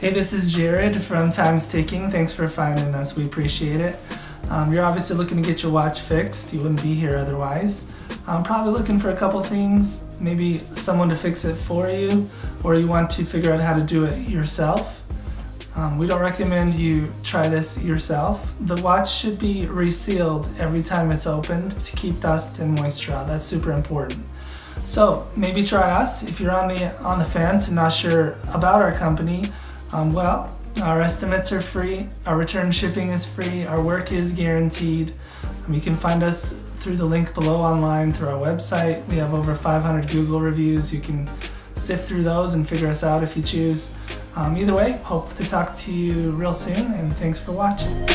Hey, this is Jared from Time's Ticking. Thanks for finding us. We appreciate it. You're obviously looking to get your watch fixed. You wouldn't be here otherwise. Probably looking for a couple things, maybe someone to fix it for you, or you want to figure out how to do it yourself. We don't recommend you try this yourself. The watch should be resealed every time it's opened to keep dust and moisture out. That's super important. So maybe try us. If you're on the fence and not sure about our company, well, our estimates are free, our return shipping is free, our work is guaranteed. You can find us through the link below online through our website. We have over 500 Google reviews. You can sift through those and figure us out if you choose. Either way, hope to talk to you real soon, and thanks for watching.